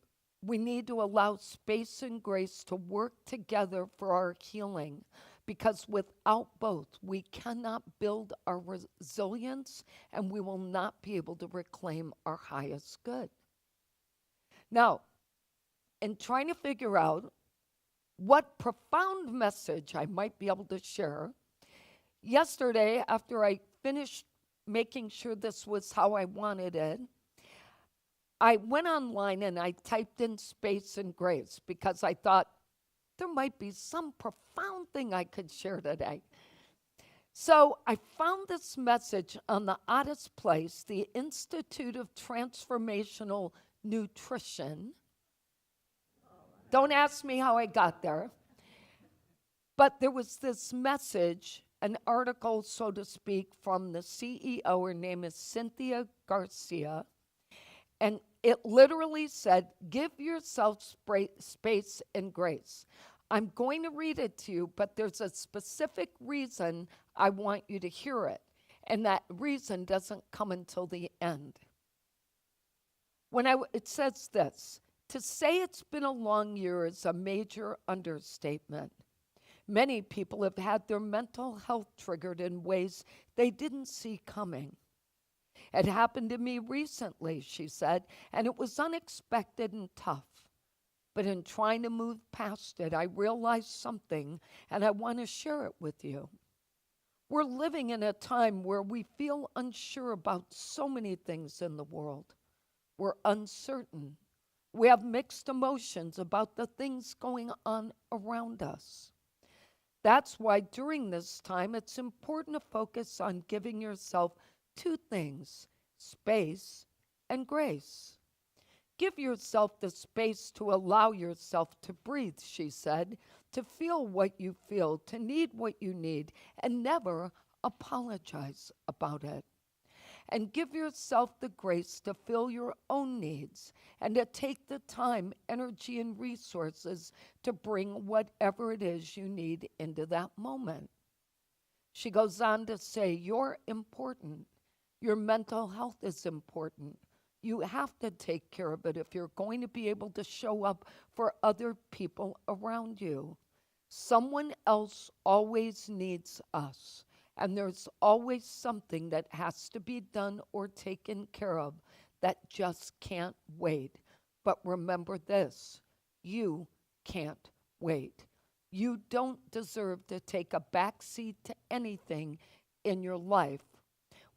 we need to allow space and grace to work together for our healing, because without both, we cannot build our resilience and we will not be able to reclaim our highest good. Now, in trying to figure out What profound message I might be able to share. Yesterday, after I finished making sure this was how I wanted it, I went online and I typed in space and grace because I thought there might be some profound thing I could share today. So I found this message on the Oddest Place, the Institute of Transformational Nutrition. Don't ask me how I got there. But there was this message, an article, so to speak, from the CEO. Her name is Cynthia Garcia. And it literally said, give yourself space and grace. I'm going to read it to you, but there's a specific reason I want you to hear it. And that reason doesn't come until the end. It says this, to say it's been a long year is a major understatement. Many people have had their mental health triggered in ways they didn't see coming. It happened to me recently, she said, and it was unexpected and tough. But in trying to move past it, I realized something, and I want to share it with you. We're living in a time where we feel unsure about so many things in the world. We're uncertain. We have mixed emotions about the things going on around us. That's why during this time, it's important to focus on giving yourself two things, space and grace. Give yourself the space to allow yourself to breathe, she said, to feel what you feel, to need what you need, and never apologize about it. And give yourself the grace to fill your own needs and to take the time, energy, and resources to bring whatever it is you need into that moment. She goes on to say, you're important. Your mental health is important. You have to take care of it if you're going to be able to show up for other people around you. Someone else always needs us, and there's always something that has to be done or taken care of that just can't wait. But remember this, you can't wait. You don't deserve to take a backseat to anything in your life.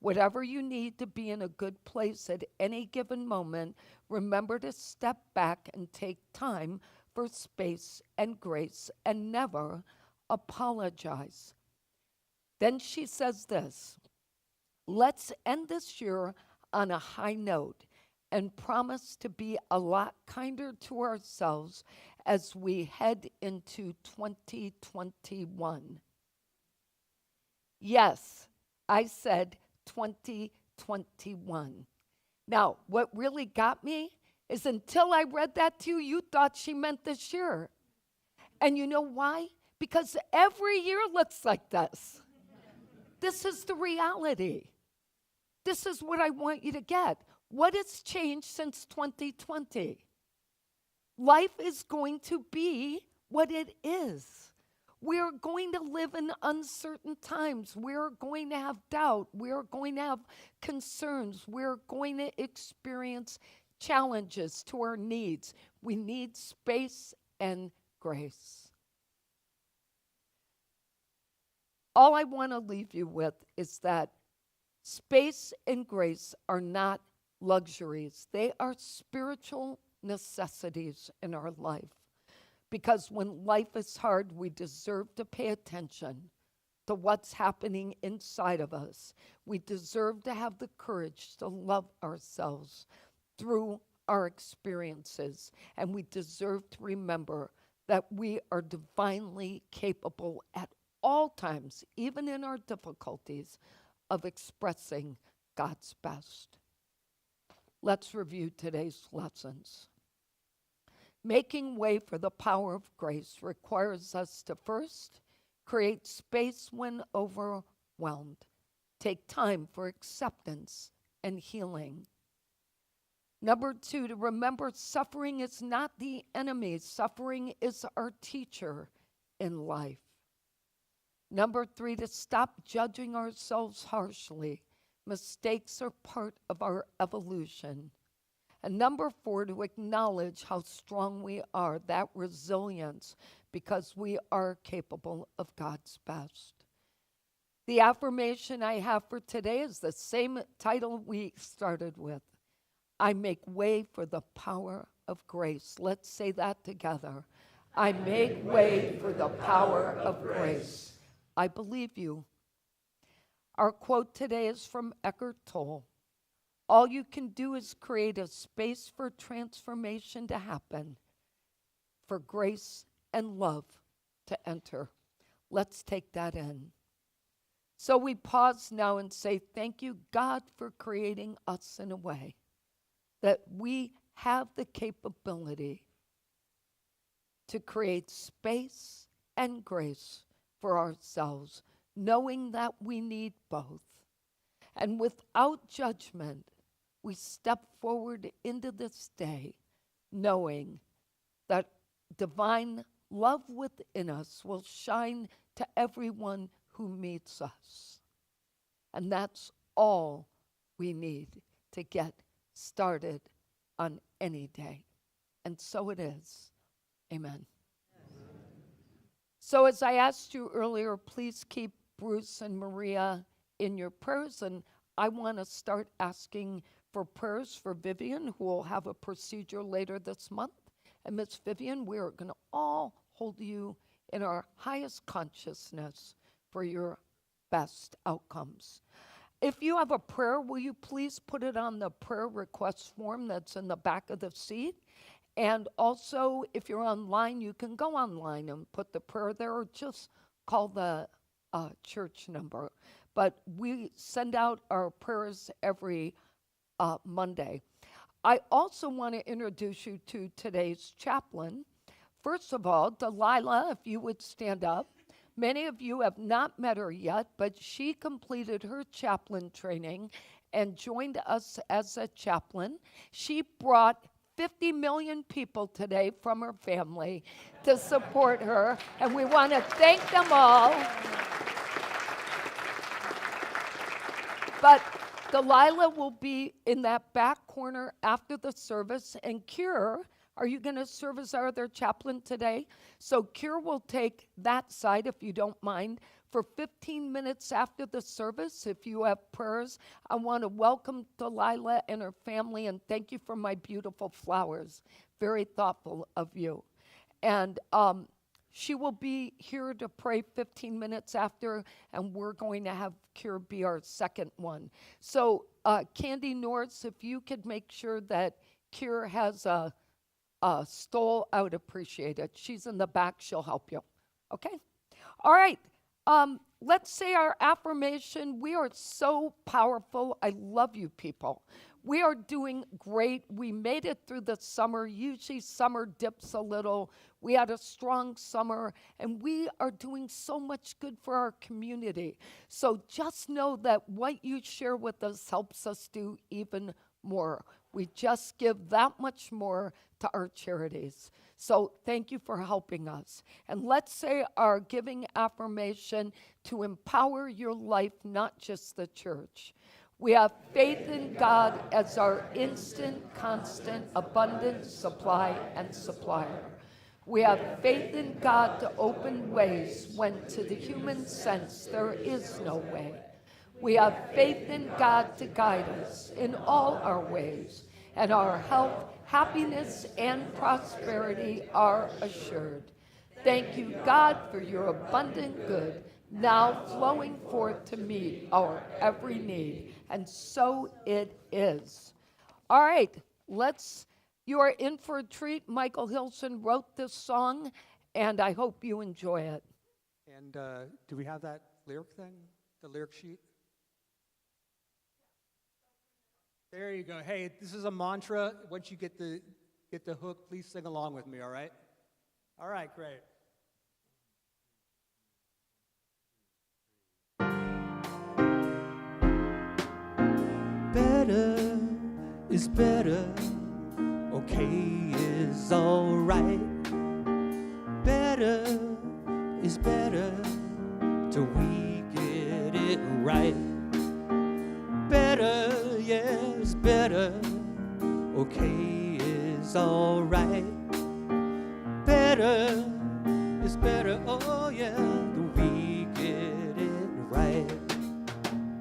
Whatever you need to be in a good place at any given moment, remember to step back and take time for space and grace and never apologize. Then she says this, let's end this year on a high note and promise to be a lot kinder to ourselves as we head into 2021. Yes, I said 2021. Now, what really got me is until I read that to you, you thought she meant this year. And you know why? Because every year looks like this. This is the reality. This is what I want you to get. What has changed since 2020? Life is going to be what it is. We are going to live in uncertain times. We're going to have doubt. We're going to have concerns. We're going to experience challenges to our needs. We need space and grace. All I want to leave you with is that space and grace are not luxuries. They are spiritual necessities in our life. Because when life is hard, we deserve to pay attention to what's happening inside of us. We deserve to have the courage to love ourselves through our experiences. And we deserve to remember that we are divinely capable at all times, even in our difficulties, of expressing God's best. Let's review today's lessons. Making way for the power of grace requires us to first create space when overwhelmed. Take time for acceptance and healing. Number 2, to remember suffering is not the enemy. Suffering is our teacher in life. Number 3, to stop judging ourselves harshly. Mistakes are part of our evolution. And number 4, to acknowledge how strong we are, that resilience, because we are capable of God's best. The affirmation I have for today is the same title we started with. I make way for the power of grace. Let's say that together. I make way for the power of grace. I believe you. Our quote today is from Eckhart Tolle. All you can do is create a space for transformation to happen, for grace and love to enter. Let's take that in. So we pause now and say, thank you, God, for creating us in a way that we have the capability to create space and grace for ourselves, knowing that we need both. And without judgment, we step forward into this day, knowing that divine love within us will shine to everyone who meets us. And that's all we need to get started on any day. And so it is. Amen. So as I asked you earlier, please keep Bruce and Maria in your prayers. And I want to start asking for prayers for Vivian, who will have a procedure later this month. And Miss Vivian, we're going to all hold you in our highest consciousness for your best outcomes. If you have a prayer, will you please put it on the prayer request form that's in the back of the seat? And also, if you're online, you can go online and put the prayer there, or just call the church number. But we send out our prayers every Monday. I also want to introduce you to today's chaplain. First of all, Delilah, if you would stand up. Many of you have not met her yet, but she completed her chaplain training and joined us as a chaplain. She brought 50 million people today from her family to support her, and we want to thank them all. But Delilah will be in that back corner after the service, and Kier, are you going to serve as our other chaplain today? So Kier will take that side, if you don't mind, for 15 minutes after the service. If you have prayers, I want to welcome Delilah and her family, and thank you for my beautiful flowers. Very thoughtful of you. And she will be here to pray 15 minutes after, and we're going to have Kier be our second one. So Candy Norris, if you could make sure that Kier has a stole, I would appreciate it. She's in the back. She'll help you. Okay? All right. Let's say our affirmation. We are so powerful. I love you people. We are doing great. We made it through the summer. Usually summer dips a little. We had a strong summer, and we are doing so much good for our community. So just know that what you share with us helps us do even more. We just give that much more to our charities. So thank you for helping us. And let's say our giving affirmation to empower your life, not just the church. We have faith in God as our instant, constant, abundant supply and supplier. We have faith in God to open ways when to the human sense there is no way. We have faith in God to guide us in all our ways, and our health, happiness, and prosperity are assured. Thank you, God, for your abundant good, now flowing forth to meet our every need. And so it is. All right, you are in for a treat. Michael Hilson wrote this song, and I hope you enjoy it. And do we have that lyric thing, the lyric sheet? There you go. Hey, this is a mantra. Once you get the hook, please sing along with me, all right? All right, great. Better is better. Okay is alright. Better is better till we get it right. Better, yes, better. okay is alright. Better is better, oh yeah, we get it right.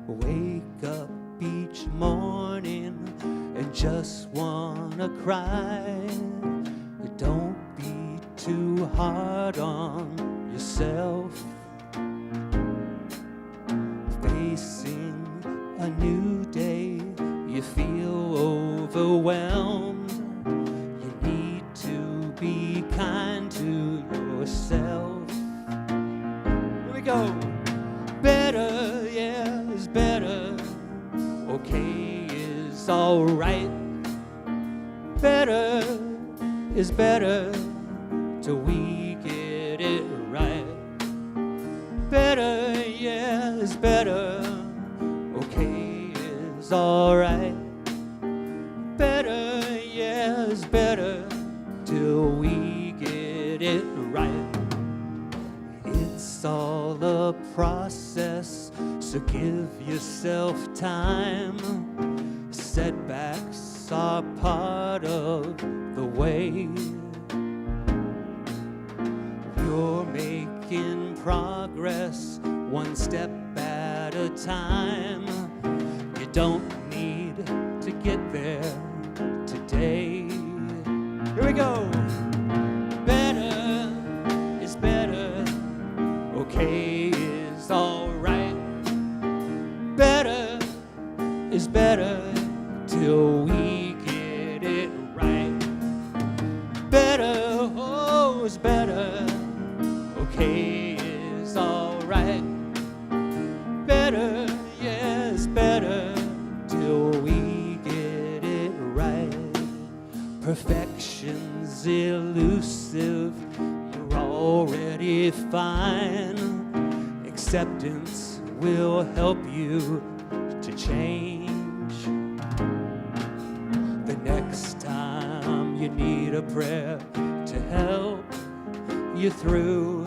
Wake up each morning and just wanna cry. Don't be too hard on yourself. Facing a new day, you feel overwhelmed. You need to be kind to yourself. Here we go. Better, yeah, is better. Okay is alright. Better is better till we get it right. Better, yeah, is better. Okay is alright. Better, yeah, is better till we get it right. It's all a process, so give yourself time. Setbacks are part of the way. You're making progress one step at a time. You don't need to get there today. Here we go. Better is better. Okay is alright. Better is better till we get it right. Better, oh, is better. Okay is alright. Better, yes, better till we get it right. Perfection's elusive, you're already fine. Acceptance will help you to change. The next time you need a prayer to help you through,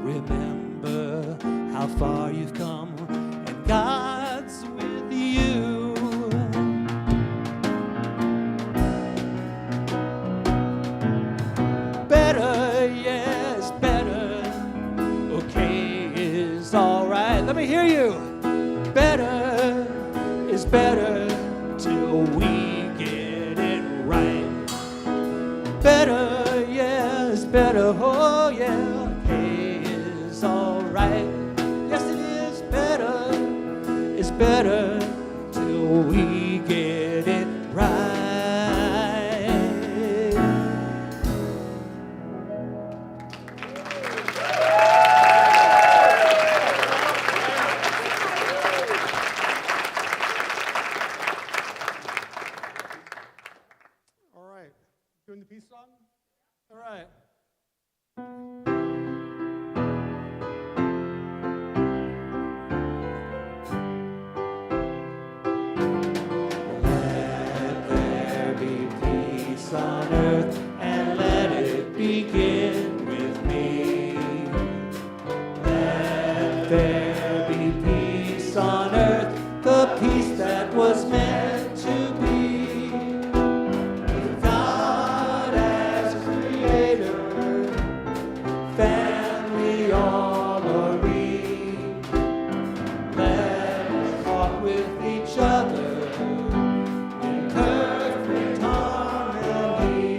remember how far you've come and God's with you. Better, yes, better. Okay is alright. Let me hear you. Better is better till we get it right. Better, yes, better, oh yeah, okay is alright. Yes, it is better till we get it right. All right. Doing the peace song? All right. Let there be peace on earth, and let it begin with me. Let there be peace on earth, the peace that was meant to be. With God as creator, family all agree. Let us walk with each other in perfect harmony.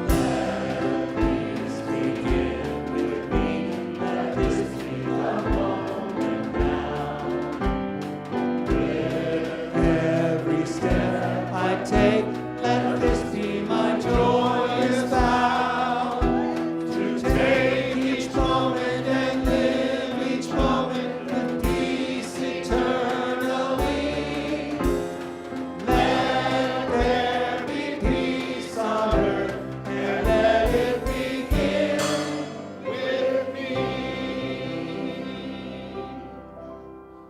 Let peace begin with me. Let this be the moment now. With every step I take, let this be my joyous vow. To take each moment and live each moment with peace eternally. Let there be peace on earth, and let it begin with me.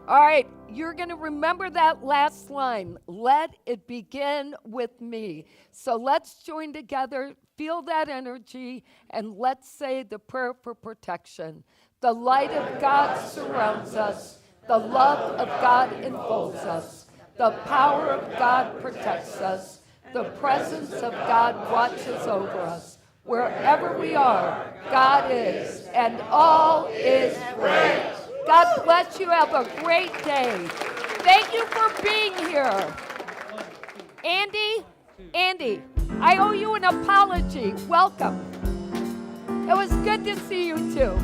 All right, you're going to remember that last line. Let it begin with me. So let's join together, feel that energy, and let's say the prayer for protection. The light of God surrounds us. The love of God enfolds us. The power of God protects us. The presence of God watches over us. Wherever we are, God is, and all is great. God bless you. Have a great day. Thank you for being here. Andy, I owe you an apology. Welcome. It was good to see you too.